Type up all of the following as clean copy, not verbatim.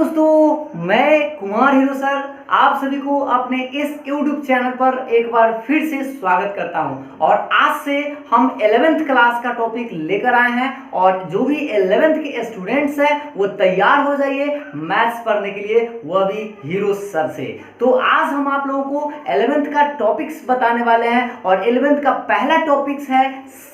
दोस्तों, मैं Kumar hero sir आप सभी को अपने इस YouTube चैनल पर एक बार फिर से स्वागत करता हूं। और आज से हम 11th क्लास का टॉपिक लेकर आए हैं और जो भी 11th के स्टूडेंट्स हैं वो तैयार हो जाइए मैथ्स पढ़ने के लिए, वह भी हीरो सर से। तो आज हम आप लोगों को 11th का टॉपिक्स बताने वाले हैं और 11th का पहला टॉपिक्स है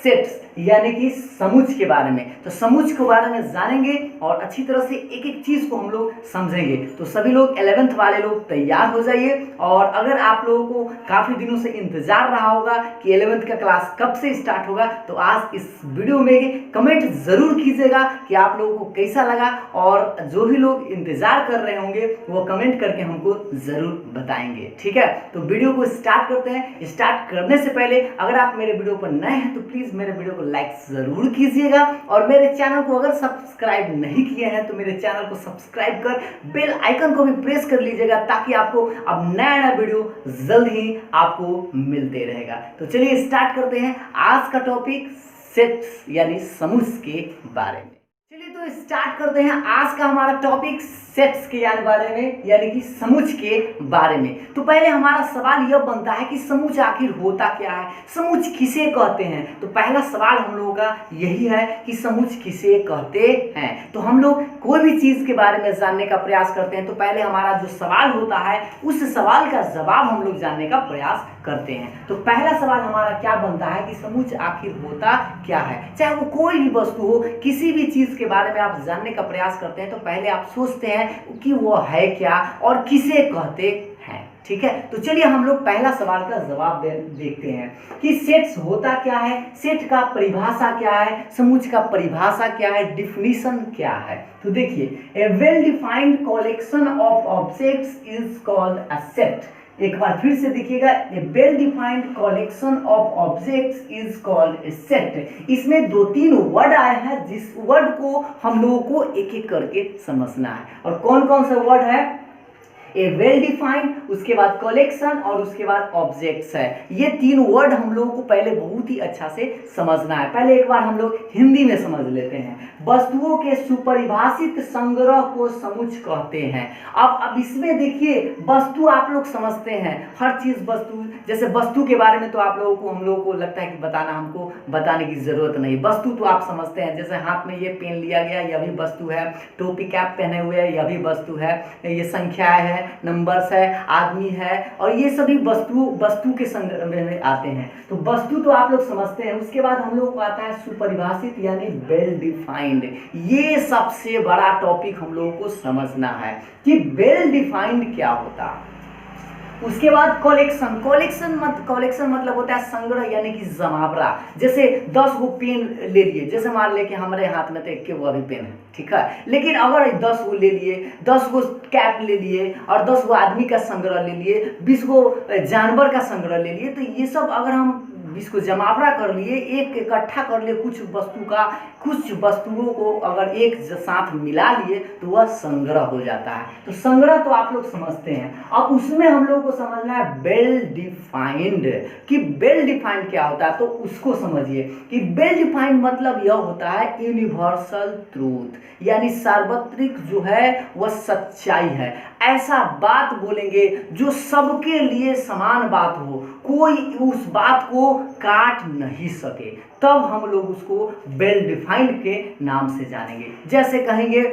सेट्स यानी कि समुच्चय के बारे में। तो समुच्चय के बारे में जानेंगे और अच्छी तरह से एक एक चीज को हम लोग समझेंगे। तो सभी लोग 11th वाले लोग तैयार हो जाइए। और अगर आप लोगों को काफी दिनों से इंतजार रहा होगा कि 11th का क्लास कब से स्टार्ट होगा, तो आज इस वीडियो में कमेंट जरूर कीजिएगा कि आप लोगों को कैसा लगा। और जो भी लोग इंतजार कर रहे होंगे वो कमेंट करके हमको जरूर बताएंगे, ठीक है। तो वीडियो को स्टार्ट करते हैं। स्टार्ट करने से पहले अगर आप मेरे वीडियो पर नए हैं तो प्लीज मेरे वीडियो को लाइक जरूर कीजिएगा और मेरे चैनल को अगर सब्सक्राइब नहीं किए हैं तो मेरे चैनल को सब्सक्राइब कर बेल आइकन को भी प्रेस कर लीजिएगा ताकि आपको अब नया वीडियो जल्द ही आपको मिलते रहेगा। तो चलिए स्टार्ट करते हैं आज का टॉपिक सेट्स यानी समुच्चय के बारे में। चलिए तो स्टार्ट करते हैं आज का हमारा टॉपिक सेट्स के बारे में यानी कि समुच्चय के बारे में। तो पहले हमारा सवाल यह बनता है कि समुच्चय आखिर होता क्या है, समुच्चय किसे कहते हैं। तो पहला सवाल हम लोगों का यही है कि समुच्चय किसे कहते हैं। तो हम लोग कोई भी चीज के बारे में जानने का प्रयास करते हैं तो पहले हमारा जो सवाल होता है उस सवाल का जवाब हम लोग जानने का प्रयास करते हैं। तो पहला सवाल हमारा क्या बनता है कि समुच्चय आखिर होता क्या है। चाहे वो कोई भी वस्तु हो, किसी भी चीज के बारे में आप जानने का प्रयास करते हैं तो पहले आप सोचते हैं कि वो है क्या और किसे कहते हैं, ठीक है। तो चलिए हम लोग पहला सवाल का जवाब देखते हैं कि सेट्स होता क्या है, सेट का परिभाषा क्या है, समुच्चय का परिभाषा क्या है, डिफिनीशन क्या है। तो देखिए, a well defined collection of objects is called a set. एक बार फिर से देखिएगा, a well defined collection of objects is called a set. इसमें दो तीन वर्ड आए हैं जिस वर्ड को हम लोगों को एक एक करके समझना है। और कौन कौन सा वर्ड है? ए वेल डिफाइंड, उसके बाद कलेक्शन और उसके बाद ऑब्जेक्ट्स है। ये तीन वर्ड हम लोगों को पहले बहुत ही अच्छा से समझना है। पहले एक बार हम लोग हिंदी में समझ लेते हैं। वस्तुओं के सुपरिभाषित संग्रह को समुच्चय कहते हैं। अब इसमें देखिए, वस्तु आप लोग समझते हैं, हर चीज वस्तु, जैसे वस्तु के बारे में तो आप लोगों को हम लोगों को लगता है कि बताना, हमको बताने की जरूरत नहीं। वस्तु तो आप समझते हैं, जैसे हाथ में ये पेन लिया गया यह भी वस्तु है, टोपी कैप पहने हुए यह भी वस्तु है, ये संख्याएं है, नंबर्स है, आदमी है, और ये सभी वस्तु के संग्रह में आते हैं। तो वस्तु तो आप लोग समझते हैं। उसके बाद हम लोग को आता है सुपरिभाषित यानी वेल डिफाइंड। ये सबसे बड़ा टॉपिक हम लोगों को समझना है कि वेल डिफाइंड क्या होता है। उसके बाद कलेक्शन मतलब होता है संग्रह यानी कि जमावड़ा। जैसे 10 गो पेन ले लिए, जैसे मान ले कि हमारे हाथ में तो एक वो अभी पेन है, ठीक है, लेकिन अगर 10 गो ले लिए, 10 गो कैप ले लिए और 10 गो आदमी का संग्रह ले लिए, 20 गो जानवर का संग्रह ले लिए, तो ये सब अगर हम इसको जमावड़ा कर लिए, एक इकट्ठा कर लिए, कुछ वस्तुओं को अगर एक साथ मिला लिए तो वह संग्रह हो जाता है। तो संग्रह तो आप लोग समझते हैं। अब उसमें हम लोग को समझना है वेल डिफाइंड, कि वेल डिफाइंड क्या होता है। तो उसको समझिए कि वेल डिफाइंड मतलब यह होता है यूनिवर्सल ट्रूथ यानी सार्वत्रिक जो है वह सच्चाई है। ऐसा बात बोलेंगे जो सबके लिए समान बात हो, कोई उस बात को काट नहीं सके, तब हम लोग उसको वेल डिफाइंड के नाम से जानेंगे। जैसे कहेंगे,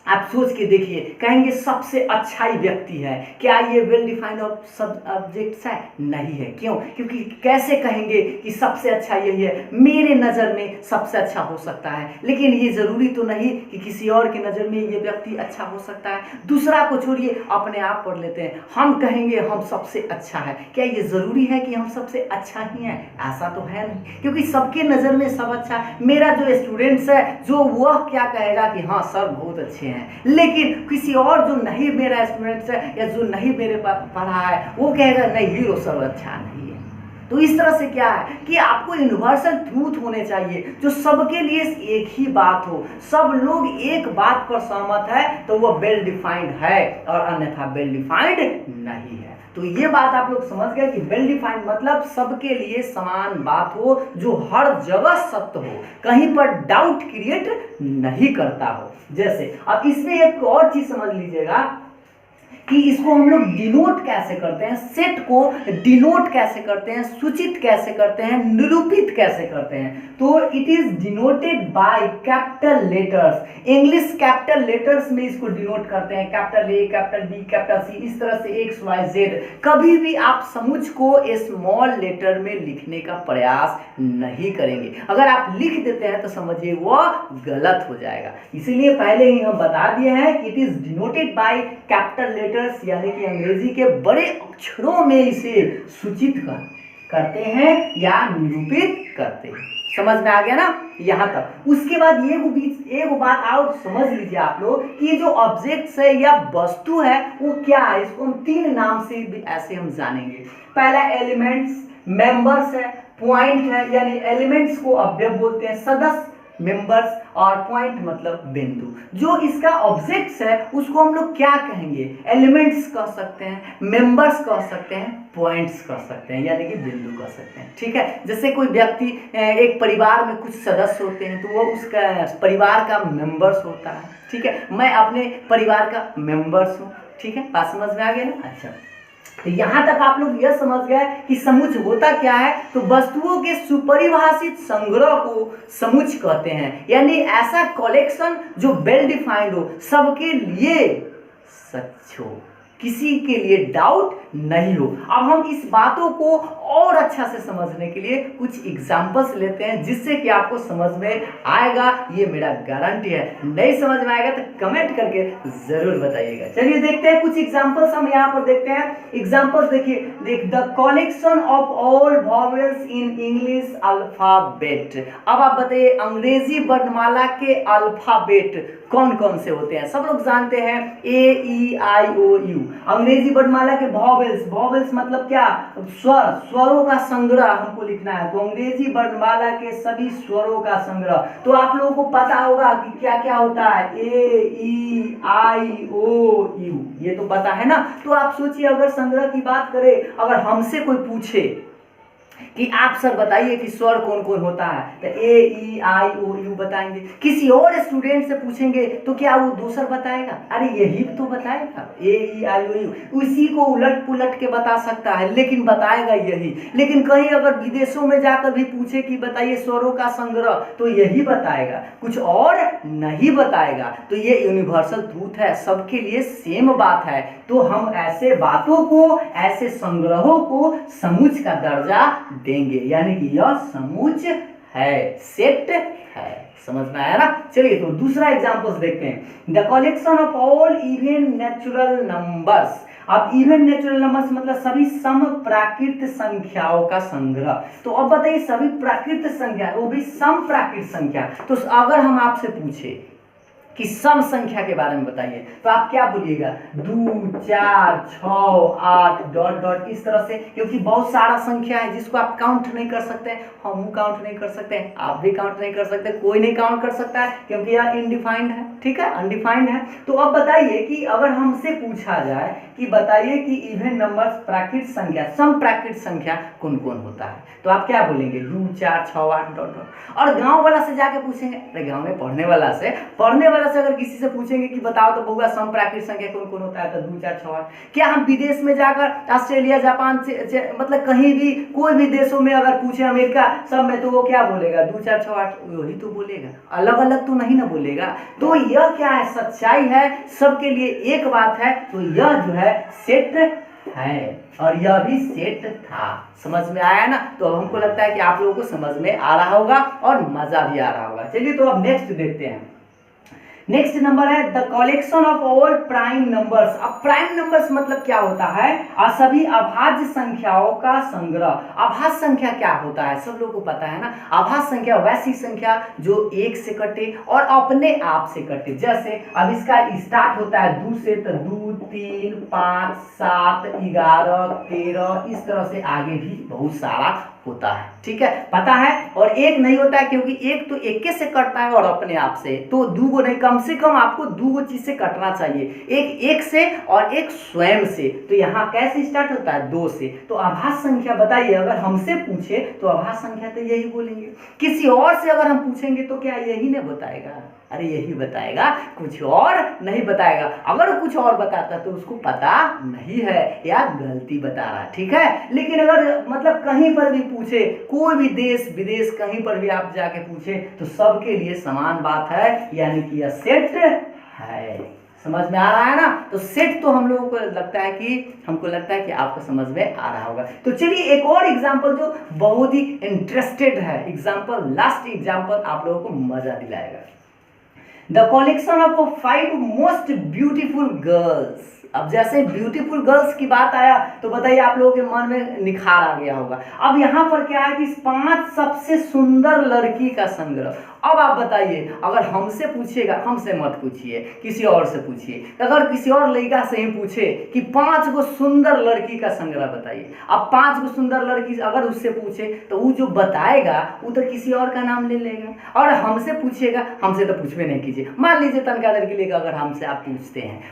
आप सोच के देखिए, कहेंगे सबसे अच्छा ही व्यक्ति है, क्या ये वेल डिफाइंड ऑब्जेक्ट्स है? नहीं है। क्यों? क्योंकि कैसे कहेंगे कि सबसे अच्छा यही है, मेरे नज़र में सबसे अच्छा हो सकता है, लेकिन ये ज़रूरी तो नहीं कि किसी और की नज़र में ये व्यक्ति अच्छा हो सकता है। दूसरा को छोड़िए, अपने आप पढ़ लेते हैं, हम कहेंगे हम सबसे अच्छा है, क्या ये ज़रूरी है कि हम सबसे अच्छा ही हैं? ऐसा तो है नहीं, क्योंकि सबके नज़र में सब अच्छा है। मेरा जो स्टूडेंट्स है जो वह क्या कहेगा कि हाँ सर बहुत अच्छे हैं, लेकिन किसी और जो नहीं मेरा स्टूडेंट्स है या जो नहीं मेरे पढ़ा है वो कहेगा नहीं हीरो सर अच्छा नहीं है। तो इस तरह से क्या है कि आपको यूनिवर्सल ट्रूथ होने चाहिए जो सबके लिए एक ही बात हो, सब लोग एक बात पर सहमत है तो वो वेल डिफाइंड है और अन्यथा वेल डिफाइंड नहीं है। तो ये बात आप लोग समझ गए कि वेल डिफाइंड मतलब सबके लिए समान बात हो, जो हर जगह सत्य हो, कहीं पर डाउट क्रिएट नहीं करता हो। जैसे अब इसमें एक और चीज समझ लीजिएगा कि इसको हम लोग डिनोट कैसे करते हैं, सेट को डिनोट कैसे करते हैं, सूचित कैसे करते हैं, निरूपित कैसे करते हैं। तो it is denoted by capital letters. English capital letters में इसको डिनोट करते हैं, capital A, capital B, capital C, इस तरह से एक्स वाई जेड। कभी भी आप समुच को स्मॉल लेटर में लिखने का प्रयास नहीं करेंगे। अगर आप लिख देते हैं तो समझिए वह गलत हो जाएगा। इसीलिए पहले ही हम बता दिए हैं कि it is denoted by capital letters, यानी कि अंग्रेजी के बड़े अक्षरों में इसे सूचित करते हैं या निरूपित करते हैं। समझ में आ गया ना यहाँ तक। उसके बाद एक बात और समझ लीजिए आप लोग कि जो ऑब्जेक्ट्स है या वस्तु है वो क्या है। इसको हम 3 नाम से भी ऐसे हम जानेंगे। पहला एलिमेंट्स, मेंबर्स है, पॉइंट है, यानी एलिमेंट्स को अवयव बोलते हैं, सदस्य मेंबर्स, और पॉइंट मतलब बिंदु। जो इसका ऑब्जेक्ट्स है उसको हम लोग क्या कहेंगे, एलिमेंट्स कह सकते हैं, मेंबर्स कह सकते हैं, पॉइंट्स कह सकते हैं, यानी कि बिंदु कह सकते हैं। ठीक है, जैसे कोई व्यक्ति एक परिवार में कुछ सदस्य होते हैं तो वो उसका परिवार का मेंबर्स होता है। ठीक है, मैं अपने परिवार का मेंबर्स हूँ। ठीक है, बात समझ में आ गया ना। अच्छा, तो यहां तक आप लोग यह समझ गए कि समुच होता क्या है। तो वस्तुओं के सुपरिभाषित संग्रह को समुच कहते हैं, यानी ऐसा कलेक्शन जो वेल डिफाइंड हो, सबके लिए सच हो, किसी के लिए डाउट नहीं हो। अब हम इस बातों को और अच्छा से समझने के लिए कुछ एग्जांपल्स लेते हैं, जिससे कि आपको समझ में आएगा, ये मेरा गारंटी है। नहीं समझ में आएगा तो कमेंट करके जरूर बताइएगा। चलिए देखते हैं कुछ एग्जांपल्स, हम यहाँ पर देखते हैं। एग्जांपल्स देखिए, the collection of all vowels in English alphabet. अब आप बताइए अंग्रेजी वर्णमाला के अल्फाबेट कौन कौन से होते हैं। सब लोग जानते हैं AEIOU। अंग्रेजी वर्णमाला के वॉवेल्स मतलब क्या, स्वरों का संग्रह हमको लिखना है। तो अंग्रेजी वर्णमाला के सभी स्वरों का संग्रह। तो आप लोगों को पता होगा कि क्या क्या होता है, AEIOU, ये तो पता है ना। तो आप सोचिए, अगर संग्रह की बात करें, अगर हमसे कोई पूछे कि आप सर बताइए कि स्वर कौन कौन होता है, तो AEIOU बताएंगे। किसी और स्टूडेंट से पूछेंगे तो क्या वो दूसरा बताएगा, अरे यही तो बताएगा AEIOU। उसी को उलट पुलट के बता सकता है लेकिन बताएगा यही। लेकिन कहीं अगर विदेशों में जाकर भी पूछे कि बताइए स्वरों का संग्रह, तो यही बताएगा, कुछ और नहीं बताएगा। तो ये यूनिवर्सल ट्रूथ है, सबके लिए सेम बात है। तो हम ऐसे बातों को, ऐसे संग्रहों को समुच का दर्जा देंगे, यानी कि यह समुच है, सेट है। समझ में आया ना। चलिए तो दूसरा एग्जांपल्स देखते हैं। The collection of all even natural numbers. अब इवन नेचुरल नंबर्स मतलब सभी सम प्राकृत संख्याओं का संग्रह। तो अब बताइए सभी प्राकृत संख्या, वो भी सम प्राकृत संख्या। तो अगर हम आपसे पूछे कि सम संख्या के बारे में बताइए, तो आप क्या बोलिएगा, 2, 4, 6, 8 डॉट डॉट इस तरह से, क्योंकि बहुत सारा संख्या है जिसको आप काउंट नहीं कर सकते, हम काउंट नहीं कर सकते, आप भी काउंट नहीं कर सकते, कोई नहीं काउंट कर सकता है, क्योंकि यह इनडिफाइंड है। ठीक है, अनडिफाइंड है। तो अब बताइए कि अगर हमसे पूछा जाए कि बताइए कि इवन नंबर्स प्राकृत संख्या, सम प्राकृत संख्या कौन कौन होता है, तो आप क्या बोलेंगे, 2, 4, 6, 8 डॉट डॉट। और गाँव वाला से जाके पूछेंगे, अरे गाँव में पढ़ने वाला से अगर किसी से पूछेंगे कि बताओ तो बउआ सम प्राकृत संख्या कौन कौन होता है, तो 2, 4, 6, 8। क्या हम विदेश में जाकर ऑस्ट्रेलिया, जापान से मतलब कहीं भी कोई भी देशों में अगर पूछे, अमेरिका सब में, तो वो क्या बोलेगा, 2, 4, 6, 8 वही तो बोलेगा, अलग अलग तो नहीं ना बोलेगा। तो यह क्या है, सच्चाई है, सबके लिए एक बात है। तो यह जो है सेट है और यह भी सेट था। समझ में आया ना। तो अब हमको लगता है कि आप लोगों को समझ में आ रहा होगा और मजा भी आ रहा होगा। चलिए तो अब नेक्स्ट देखते हैं। नेक्स्ट नंबर है the collection of all prime numbers. अब प्राइम नंबर्स मतलब क्या होता है, सभी अभाज्य संख्याओं का संग्रह। अभाज्य संख्या क्या होता है, सब लोगों को पता है ना। अभाज्य संख्या वैसी संख्या जो 1 से कटे और अपने आप से कटे। जैसे अब इसका स्टार्ट होता है 2 से, तो 2, 3, 5, 7, 11, 13, इस तरह से आगे भी बहुत सारा होता है, ठीक है, पता है। और एक नहीं होता है, क्योंकि एक तो एक से कटता है और अपने आप से, तो दूगो नहीं, कम से कम आपको दूगो चीज से कटना चाहिए, एक से और एक स्वयं से। तो यहाँ कैसे स्टार्ट होता है? 2 से। तो आभास संख्या बताइए, अगर हमसे पूछे तो आभास संख्या तो यही बोलेंगे। किसी और से अगर हम पूछेंगे तो क्या यही नहीं बताएगा? अरे यही बताएगा, कुछ और नहीं बताएगा। अगर कुछ और बताता तो उसको पता नहीं है या गलती बता रहा है, ठीक है। लेकिन अगर मतलब कहीं पर भी पूछे, कोई भी देश विदेश कहीं पर भी आप जाके पूछे तो सबके लिए समान बात है, यानी कि यह सेट है। समझ में आ रहा है ना? तो सेट तो हम लोगों को लगता है कि हमको लगता है कि आपको समझ में आ रहा होगा। तो चलिए एक और एग्जांपल जो बहुत ही इंटरेस्टेड है, एग्जांपल, लास्ट एग्जांपल आप लोगों को मजा दिलाएगा। The collection of 5 most beautiful girls. अब जैसे ब्यूटीफुल गर्ल्स की बात आया तो बताइए आप लोगों के मन में निखार आ गया होगा। अब यहाँ पर क्या है कि 5 सबसे सुंदर लड़की का संग्रह। अब आप बताइए, अगर हमसे पूछिएगा, हमसे मत पूछिए, किसी और से पूछिए, अगर किसी और लड़का से ही पूछे कि 5 गो सुंदर लड़की का संग्रह बताइए, अब 5 गो सुंदर लड़की अगर उससे पूछे तो वो जो बताएगा वो तो किसी और का नाम ले लेगा। और हमसे पूछिएगा, हमसे तो पूछवे नहीं कीजिए, मान लीजिए तनका देर के लिए अगर हमसे आप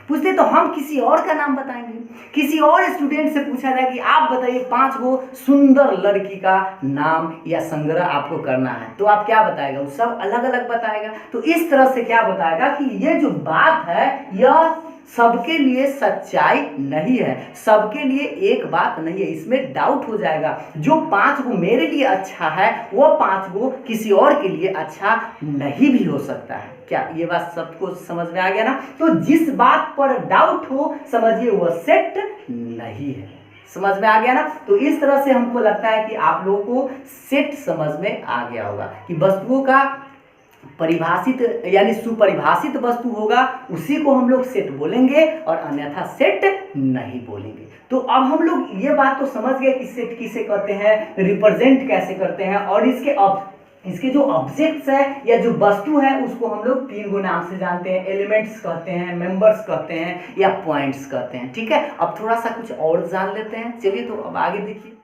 पूछते तो हम किसी और का नाम बताएंगे। किसी और स्टूडेंट से पूछा जाए कि आप बताइए 5 गो सुंदर लड़की का नाम या संग्रह आपको करना है, तो आप क्या बताएगा? वो सब अलग अलग बताएगा। तो इस तरह से क्या बताएगा कि ये जो बात है यह सबके लिए सच्चाई नहीं है, सबके लिए एक बात नहीं है, इसमें डाउट हो जाएगा। जो 5 गो मेरे लिए अच्छा है वो 5 गो किसी और के लिए अच्छा नहीं भी हो सकता है। क्या ये बात सबको समझ में आ गया ना? तो जिस बात पर डाउट हो समझिए वह सेट नहीं है। समझ में आ गया ना? तो इस तरह से हमको लगता है कि आप लोगों को सेट समझ में आ गया होगा कि वस्तुओं का परिभाषित यानी सुपरिभाषित वस्तु होगा उसी को हम लोग सेट बोलेंगे और अन्यथा सेट नहीं बोलेंगे। तो अब हम लोग ये बात तो समझ गए कि सेट किसे कहते हैं, रिप्रेजेंट कैसे करते हैं, और इसके जो ऑब्जेक्ट्स है या जो वस्तु है उसको हम लोग 3 गो नाम से जानते हैं, एलिमेंट्स कहते हैं, मेंबर्स कहते हैं या पॉइंट्स कहते हैं, ठीक है। अब थोड़ा सा कुछ और जान लेते हैं, चलिए तो अब आगे देखिए,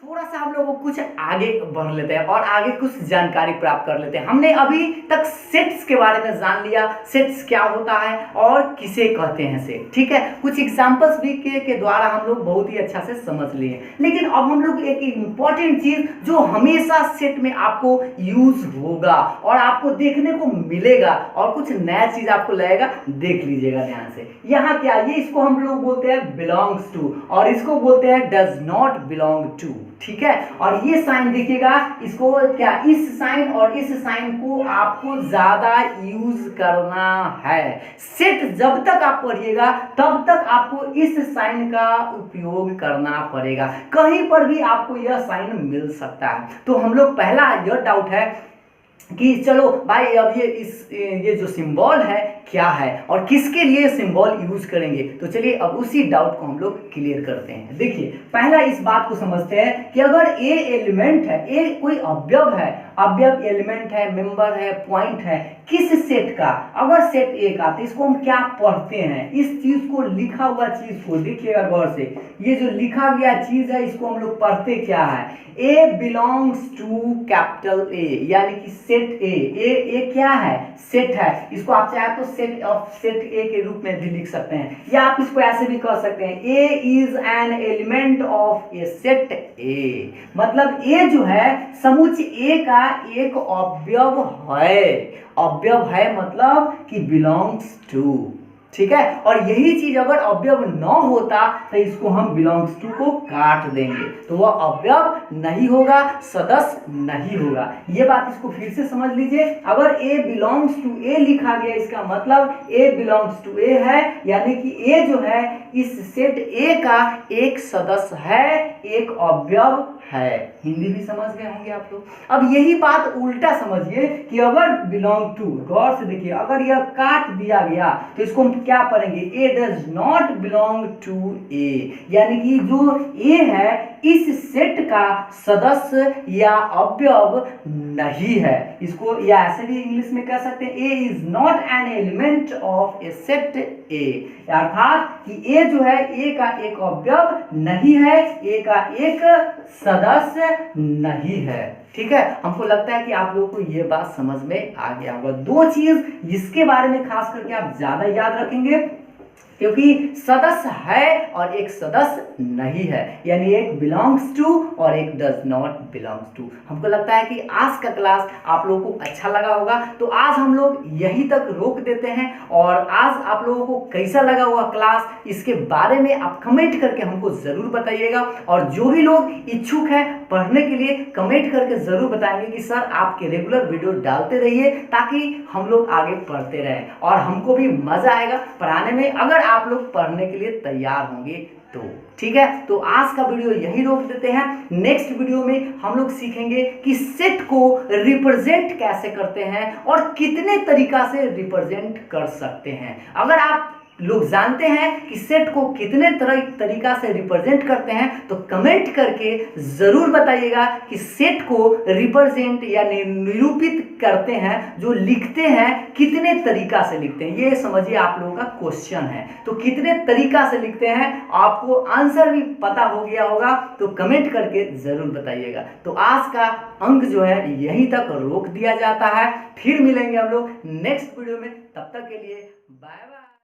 थोड़ा सा हम लोग कुछ आगे बढ़ लेते हैं और आगे कुछ जानकारी प्राप्त कर लेते हैं। हमने अभी तक सेट्स के बारे में जान लिया, सेट्स क्या होता है और किसे कहते हैं सेट, ठीक है। कुछ एग्जांपल्स भी के द्वारा हम लोग बहुत ही अच्छा से समझ लिए। लेकिन अब हम लोग एक इंपॉर्टेंट चीज जो हमेशा सेट में आपको यूज होगा और आपको देखने को मिलेगा और कुछ नया चीज आपको लगेगा, देख लीजिएगा ध्यान से। यहाँ क्या, ये इसको हम लोग बोलते हैं बिलोंग्स टू और इसको बोलते हैं डज नॉट बिलोंग टू, ठीक है। और ये साइन देखिएगा, इसको क्या, इस साइन और इस साइन को आपको ज्यादा यूज करना है। सेट जब तक आप पढ़िएगा तब तक आपको इस साइन का उपयोग करना पड़ेगा, कहीं पर भी आपको यह साइन मिल सकता है। तो हम लोग पहला यह डाउट है कि चलो भाई अब ये जो सिंबल है क्या है और किसके लिए सिंबल यूज करेंगे, तो चलिए अब उसी डाउट को हम लोग क्लियर करते हैं। देखिए पहला इस बात को समझते हैं कि अगर ए एलिमेंट है, ए कोई अवयव है, अवयव एलिमेंट है, मेंबर है, पॉइंट है, किस सेट का, अगर सेट ए का, तो इसको हम क्या पढ़ते हैं, इस चीज को, लिखा हुआ चीज को देखिएगा गौर से, ये जो लिखा गया चीज है इसको हम लोग पढ़ते क्या है, ए बिलोंग्स टू कैपिटल ए, यानी कि सेट ए क्या है, सेट है। इसको आप चाहे तो सेट ऑफ सेट ए के रूप में भी लिख सकते हैं या आप इसको ऐसे भी कह सकते हैं, A is an element of a set A, मतलब ए जो है समुच्चय ए का एक अवयव है, अवयव है मतलब कि बिलोंग्स टू, ठीक है। और यही चीज अगर अवयव न होता तो इसको हम बिलोंग्स टू को काट देंगे तो वह अवयव नहीं होगा, सदस्य नहीं होगा। ये बात इसको फिर से समझ लीजिए, अगर ए बिलोंग्स टू ए लिखा गया इसका मतलब ए बिलोंग्स टू ए है, यानी कि ए जो है इस सेट ए का एक सदस्य है, एक अवयव है। हिंदी भी समझ गए होंगे आप लोग। अब यही बात उल्टा समझिए कि अगर बिलोंग टू, गौर से देखिए, अगर यह काट दिया गया तो इसको हम क्या पढ़ेंगे, ए डज नॉट बिलोंग टू ए, यानी कि जो ए है इस सेट का सदस्य या अवयव नहीं है। इसको या ऐसे भी इंग्लिश में कह सकते हैं, A is not an element of a set A, अर्थात कि ए जो है ए का एक अवयव नहीं है, ए का एक सदस्य नहीं है। ठीक है, हमको लगता है कि आप लोगों को ये बात समझ में आ गया होगा। दो चीज जिसके बारे में खास करके आप ज्यादा याद रखेंगे, क्योंकि सदस्य है और एक सदस्य नहीं है, यानी एक बिलोंग्स टू और एक डज नॉट बिलोंग्स टू। हमको लगता है कि आज का क्लास आप लोगों को अच्छा लगा होगा, तो आज हम लोग यहीं तक रोक देते हैं। और आज आप लोगों को कैसा लगा हुआ क्लास, इसके बारे में आप कमेंट करके हमको ज़रूर बताइएगा। और जो भी लोग इच्छुक हैं पढ़ने के लिए, कमेंट करके ज़रूर बताएंगे कि सर आपके रेगुलर वीडियो डालते रहिए, ताकि हम लोग आगे पढ़ते रहें और हमको भी मज़ा आएगा पढ़ाने में, अगर आप लोग पढ़ने के लिए तैयार होंगे तो। ठीक है, तो आज का वीडियो यही रोक देते हैं। नेक्स्ट वीडियो में हम लोग सीखेंगे कि सेट को रिप्रेजेंट कैसे करते हैं और कितने तरीका से रिप्रेजेंट कर सकते हैं। अगर आप लोग जानते हैं कि सेट को कितने तरीका से रिप्रेजेंट करते हैं, तो कमेंट करके ज़रूर बताइएगा कि सेट को रिप्रेजेंट या निरूपित करते हैं, जो लिखते हैं कितने तरीका से लिखते हैं। ये समझिए आप लोगों का क्वेश्चन है, तो कितने तरीका से लिखते हैं आपको आंसर भी पता हो गया होगा, तो कमेंट करके ज़रूर बताइएगा। तो आज का अंक जो है यहीं तक रोक दिया जाता है। फिर मिलेंगे हम लोग नेक्स्ट वीडियो में, तब तक के लिए बाय बाय।